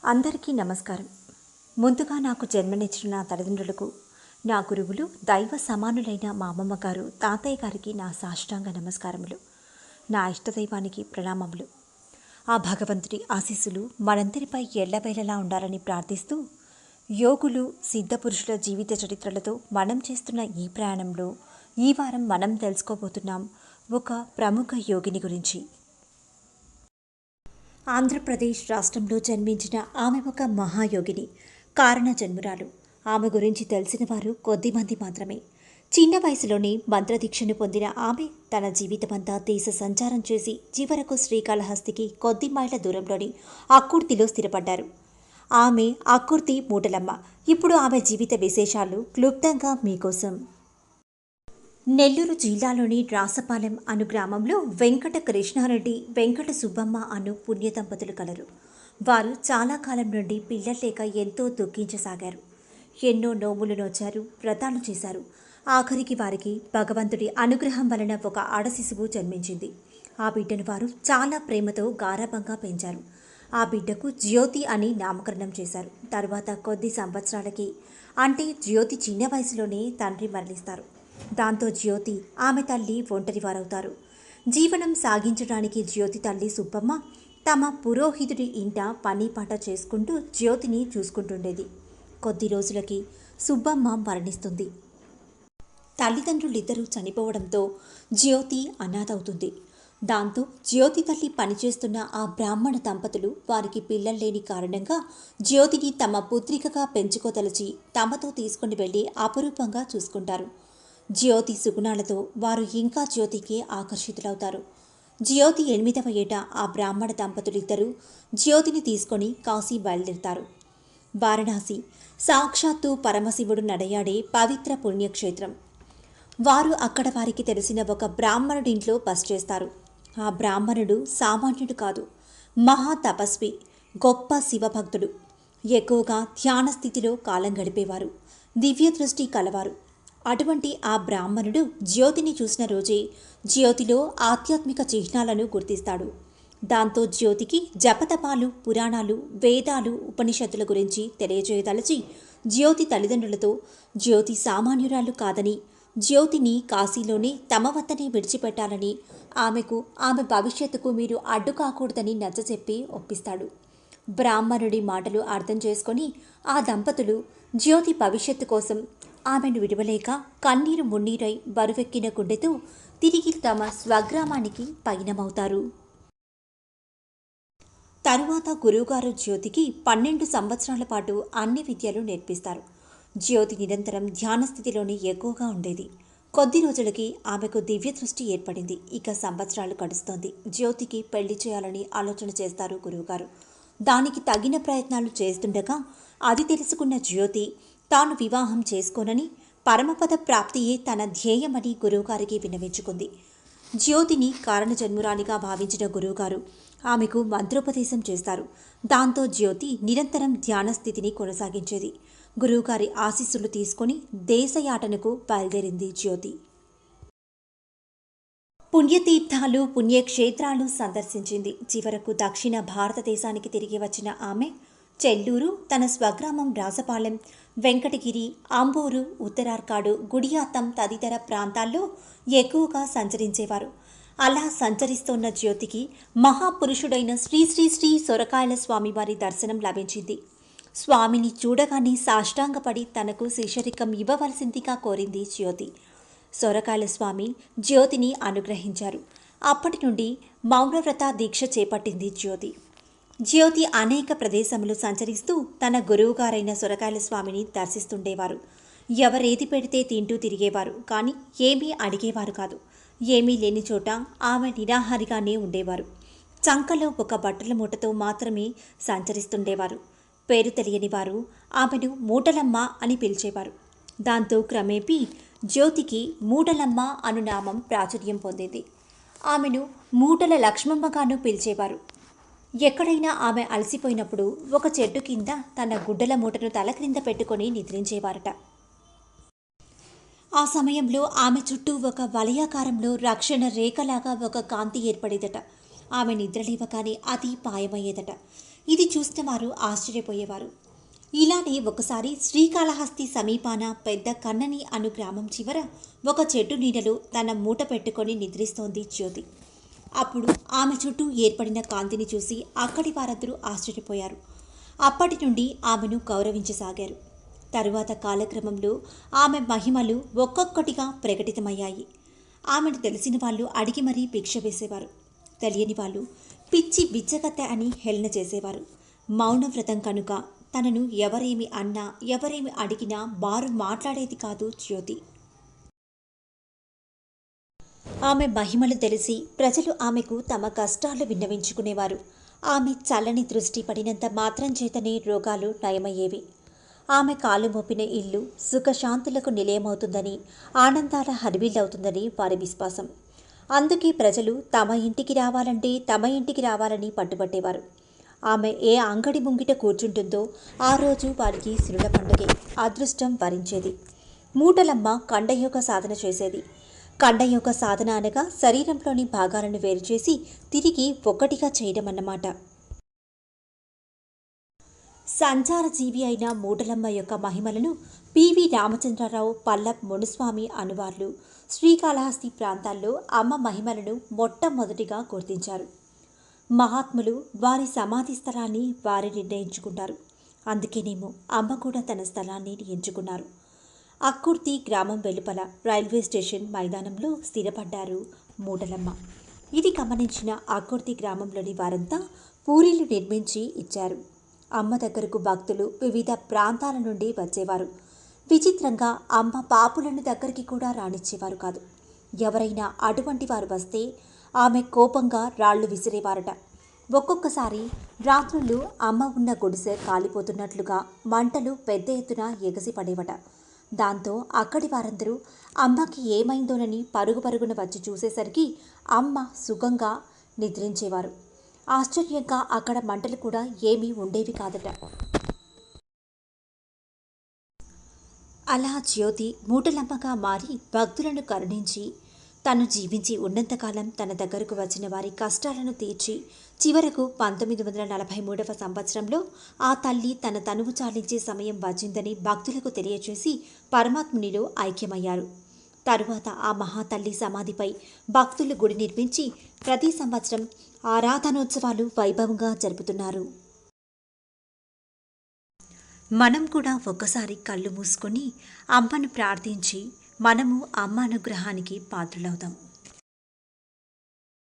అందరికీ నమస్కారం. ముందుగా నాకు జన్మనిచ్చిన నా తల్లిదండ్రులకు, నా గురువులు, దైవ సమానులైన మా అమ్మమ్మ గారు, తాతయ్య గారికి నా సాష్టాంగ నమస్కారములు. నా ఇష్టదైవానికి ప్రణామములు. ఆ భగవంతుడి ఆశీస్సులు మనందరిపై ఎల్లవేళలా ఉండాలని ప్రార్థిస్తూ, యోగులు, సిద్ధపురుషుల జీవిత చరిత్రలతో మనం చేస్తున్న ఈ ప్రయాణంలో ఈ వారం మనం తెలుసుకోబోతున్నాం ఒక ప్రముఖ యోగిని గురించి. ఆంధ్రప్రదేశ్ రాష్ట్రంలో జన్మించిన ఆమె ఒక మహాయోగిని, కారణ జన్మురాలు. ఆమె గురించి తెలిసిన వారు కొద్దిమంది మాత్రమే. చిన్న వయసులోనే మంత్రదీక్షను పొందిన ఆమె తన జీవితమంతా దేశ సంచారం చేసి చివరకు శ్రీకాళహస్తికి కొద్ది మైళ్ళ దూరంలోని అక్కుర్తిలో స్థిరపడ్డారు. ఆమె అక్కుర్తి మూటలమ్మ. ఇప్పుడు ఆమె జీవిత విశేషాలు క్లుప్తంగా మీకోసం. నెల్లూరు జిల్లాలోని రాసపాలెం అను గ్రామంలో వెంకట కృష్ణారెడ్డి, వెంకట సుబ్బమ్మ అను పుణ్య దంపతులు కలరు. వారు చాలా కాలం నుండి పిల్లలు లేక ఎంతో దుఃఖించసాగారు. ఎన్నో నోములు నోచారు, వ్రతాలు చేశారు. ఆఖరికి వారికి భగవంతుడి అనుగ్రహం వలన ఒక ఆడశిశువు జన్మించింది. ఆ బిడ్డను వారు చాలా ప్రేమతో గారాబంగా పెంచారు. ఆ బిడ్డకు జ్యోతి అని నామకరణం చేశారు. తరువాత కొద్ది సంవత్సరాలకి, అంటే జ్యోతి చిన్న వయసులోనే తండ్రి మరణిస్తారు. దాంతో జ్యోతి, ఆమె తల్లి ఒంటరివారవుతారు. జీవనం సాగించడానికి జ్యోతి తల్లి సుబ్బమ్మ తమ పురోహితుడి ఇంట పని పాట చేసుకుంటూ జ్యోతిని చూసుకుంటుండేది. కొద్ది రోజులకి సుబ్బమ్మ మరణిస్తుంది. తల్లిదండ్రులిద్దరూ చనిపోవడంతో జ్యోతి అనాథవుతుంది. దాంతో జ్యోతి తల్లి పనిచేస్తున్న ఆ బ్రాహ్మణ దంపతులు వారికి పిల్లలు లేని కారణంగా జ్యోతిని తమ పుత్రికగా పెంచుకోదలచి తమతో తీసుకుని వెళ్ళి అపురూపంగా చూసుకుంటారు. జ్యోతి సుగుణాలతో వారు ఇంకా జ్యోతికి ఆకర్షితులవుతారు. జ్యోతి 8వ ఏట ఆ బ్రాహ్మణ దంపతులిద్దరూ జ్యోతిని తీసుకొని కాశీ బయలుదేరుతారు. వారణాసి సాక్షాత్తు పరమశివుడు నడయాడే పవిత్ర పుణ్యక్షేత్రం. వారు అక్కడ వారికి తెలిసిన ఒక బ్రాహ్మణుడింట్లో బస చేస్తారు. ఆ బ్రాహ్మణుడు సామాన్యుడు కాదు, మహా తపస్వి, గొప్ప శివభక్తుడు. ఎక్కువగా ధ్యాన స్థితిలో కాలం గడిపేవారు, దివ్య దృష్టి కలవారు. అటువంటి ఆ బ్రాహ్మణుడు జ్యోతిని చూసిన రోజే జ్యోతిలో ఆధ్యాత్మిక చిహ్నాలను గుర్తిస్తాడు. దాంతో జ్యోతికి జపతపాలు, పురాణాలు, వేదాలు, ఉపనిషత్తుల గురించి తెలియజేయదలచి జ్యోతి తల్లిదండ్రులతో జ్యోతి సామాన్యురాలు కాదని, జ్యోతిని కాశీలోనే తమ వద్దనే విడిచిపెట్టాలని, ఆమె భవిష్యత్తుకు మీరు అడ్డు కాకూడదని నచ్చచెప్పి ఒప్పిస్తాడు. బ్రాహ్మణుడి మాటలు అర్థం చేసుకొని ఆ దంపతులు జ్యోతి భవిష్యత్తు కోసం ఆమెను విడవలేక కన్నీరు మున్నీరై బరువెక్కిన గుండెతో తిరిగి తమ స్వగ్రామానికి పయనమవుతారు. తరువాత గురువుగారు జ్యోతికి 12 సంవత్సరాల పాటు అన్ని విద్యలు నేర్పిస్తారు. జ్యోతి నిరంతరం ధ్యాన స్థితిలోనే ఎక్కువగా ఉండేది. కొద్ది రోజులకి ఆమెకు దివ్య దృష్టి ఏర్పడింది. ఇక సంవత్సరాలు గడుస్తోంది. జ్యోతికి పెళ్లి చేయాలని ఆలోచన చేస్తారు గురువుగారు. దానికి తగిన ప్రయత్నాలు చేస్తుండగా అది తెలుసుకున్న జ్యోతి తాను వివాహం చేసుకోనని, పరమపద ప్రాప్తియే తన ధ్యేయమని గురువుగారికి విన్నవించుకుంది. జ్యోతిని కారణజన్మురాలిగా భావించిన గురువుగారు ఆమెకు మంత్రోపదేశం చేస్తారు. దాంతో జ్యోతి నిరంతరం ధ్యాన స్థితిని కొనసాగించేది. గురువుగారి ఆశీస్సులు తీసుకుని దేశయాటనకు బయలుదేరింది జ్యోతి. పుణ్యతీర్థాలు, పుణ్యక్షేత్రాలు సందర్శించింది. చివరకు దక్షిణ భారతదేశానికి తిరిగి వచ్చిన ఆమె చెల్లూరు, తన స్వగ్రామం రాజపాలెం, వెంకటగిరి, ఆంబూరు, ఉత్తరార్కాడు, గుడియాత్తం తదితర ప్రాంతాల్లో ఎక్కువగా సంచరించేవారు. అలా సంచరిస్తోన్న జ్యోతికి మహాపురుషుడైన శ్రీ శ్రీ శ్రీ సొరకాయల స్వామివారి దర్శనం లభించింది. స్వామిని చూడగానే సాష్టాంగపడి తనకు శిష్యరికం ఇవ్వవలసిందిగా కోరింది జ్యోతి. సొరకాయల స్వామి జ్యోతిని అనుగ్రహించారు. అప్పటి నుండి మౌనవ్రత దీక్ష చేపట్టింది జ్యోతి. జ్యోతి అనేక ప్రదేశములు సంచరిస్తూ తన గురువుగారైన సొరకాయల స్వామిని దర్శిస్తుండేవారు. ఎవరేది పెడితే తింటూ తిరిగేవారు, కానీ ఏమీ అడిగేవారు కాదు. ఏమీ లేని చోట ఆమె నిరాహారిగానే ఉండేవారు. చంకలో ఒక బట్టల మూటతో మాత్రమే సంచరిస్తుండేవారు. పేరు తెలియని వారు ఆమెను మూటలమ్మ అని పిలిచేవారు. దాంతో క్రమేపీ జ్యోతికి మూటలమ్మ అను నామం ప్రాచుర్యం పొందింది. ఆమెను మూటల లక్ష్మమ్మగాను పిలిచేవారు. ఎక్కడైనా ఆమె అలసిపోయినప్పుడు ఒక చెట్టు కింద తన గుడ్డల మూటను తల క్రింద పెట్టుకొని నిద్రించేవారట. ఆ సమయంలో ఆమె చుట్టూ ఒక వలయాకారంలో రక్షణ రేఖలాగా ఒక కాంతి ఏర్పడేదట. ఆమె నిద్రలేవగానే అది పాయమయ్యేదట. ఇది చూసిన వారు ఆశ్చర్యపోయేవారు. ఇలానే ఒకసారి శ్రీకాళహస్తి సమీపాన పెద్ద కన్నని అను గ్రామం చివర ఒక చెట్టు నీడలో తన మూట పెట్టుకొని నిద్రిస్తోంది జ్యోతి. అప్పుడు ఆమె చుట్టూ ఏర్పడిన కాంతిని చూసి అక్కడి వారందరూ ఆశ్చర్యపోయారు. అప్పటి నుండి ఆమెను గౌరవించసాగారు. తరువాత కాలక్రమంలో ఆమె మహిమలు ఒక్కొక్కటిగా ప్రకటితమయ్యాయి. ఆమెను తెలిసిన వాళ్ళు అడిగి మరీ భిక్ష వేసేవారు. తెలియని వాళ్ళు పిచ్చి బిచ్చకత్తె అని హేళన చేసేవారు. మౌనవ్రతం కనుక తనను ఎవరేమి అన్నా ఎవరేమి అడిగినా బారు మాట్లాడేది కాదు జ్యోతి. ఆమె మహిమలు తెలిసి ప్రజలు ఆమెకు తమ కష్టాలు విన్నవించుకునేవారు. ఆమె చల్లని దృష్టి పడినంత మాత్రం చేతనే రోగాలు నయమయ్యేవి. ఆమె కాలు మోపిన ఇల్లు సుఖశాంతులకు నిలయమవుతుందని, ఆనందాల హరివిల్లవుతుందని వారి విశ్వాసం. అందుకే ప్రజలు తమ ఇంటికి రావాలని పట్టుబట్టేవారు. ఆమె ఏ అంగడి ముంగిట కూర్చుంటుందో ఆ రోజు వారికి సిరుల పండుగే. అదృష్టం వరించేది. మూటలమ్మ కండయోగ సాధన చేసేది. కండయోగ సాధన అనగా శరీరంలోని భాగాలను వేరుచేసి తిరిగి ఒక్కటిగా చేయడం అన్నమాట. సంచార జీవి అయిన మూటలమ్మ యొక్క మహిమలను పివి రామచంద్రరావు, పల్లప్ మునుస్వామి అనువార్లు శ్రీకాళహస్తి ప్రాంతాల్లో అమ్మ మహిమలను మొట్టమొదటిగా గుర్తించారు. మహాత్ములు వారి సమాధి స్థలాన్ని వారి నిర్ణయించుకుంటారు. అందుకేనేమో అమ్మ కూడా తన స్థలాన్ని ఎంచుకున్నారు. అక్కుర్తి గ్రామం వెలుపల రైల్వే స్టేషన్ మైదానంలో స్థిరపడ్డారు మూటలమ్మ. ఇది గమనించిన అక్కుర్తి గ్రామంలోని వారంతా పూరీలు నిర్మించి ఇచ్చారు. అమ్మ దగ్గరకు భక్తులు వివిధ ప్రాంతాల నుండి వచ్చేవారు. విచిత్రంగా అమ్మ పాపులను దగ్గరికి కూడా రానిచ్చేవారు కాదు. ఎవరైనా అటువంటి వారు వస్తే ఆమె కోపంగా రాళ్లు విసిరేవారట. ఒక్కొక్కసారి రాత్రులు అమ్మ ఉన్న గుడిసె కాలిపోతున్నట్లుగా మంటలు పెద్ద ఎత్తున ఎగసిపడేవట. దాంతో అక్కడి వారందరూ అమ్మకి ఏమైందోనని పరుగున వచ్చి చూసేసరికి అమ్మ సుఖంగా నిద్రించేవారు. ఆశ్చర్యంగా అక్కడ మంటలు కూడా ఏమీ ఉండేవి కాదట. అలా జ్యోతి మూటలమ్మగా మారి భక్తులను కరుణించి తను జీవించి ఉన్నంతకాలం తన దగ్గరకు వచ్చిన వారి కష్టాలను తీర్చి చివరకు 1943వ సంవత్సరంలో ఆ తల్లి తన తనువు చాలించే సమయం వచ్చిందని భక్తులకు తెలియచేసి పరమాత్మునిలో ఐక్యమయ్యారు. తరువాత ఆ మహాతల్లి సమాధిపై భక్తులు గుడి నిర్మించి ప్రతి సంవత్సరం ఆరాధనోత్సవాలు వైభవంగా జరుపుతున్నారు. మనం కూడా ఒక్కసారి కళ్ళు మూసుకొని అమ్మను ప్రార్థించి మనము అమ్మ అనుగ్రహానికి పాత్రులవుతాం.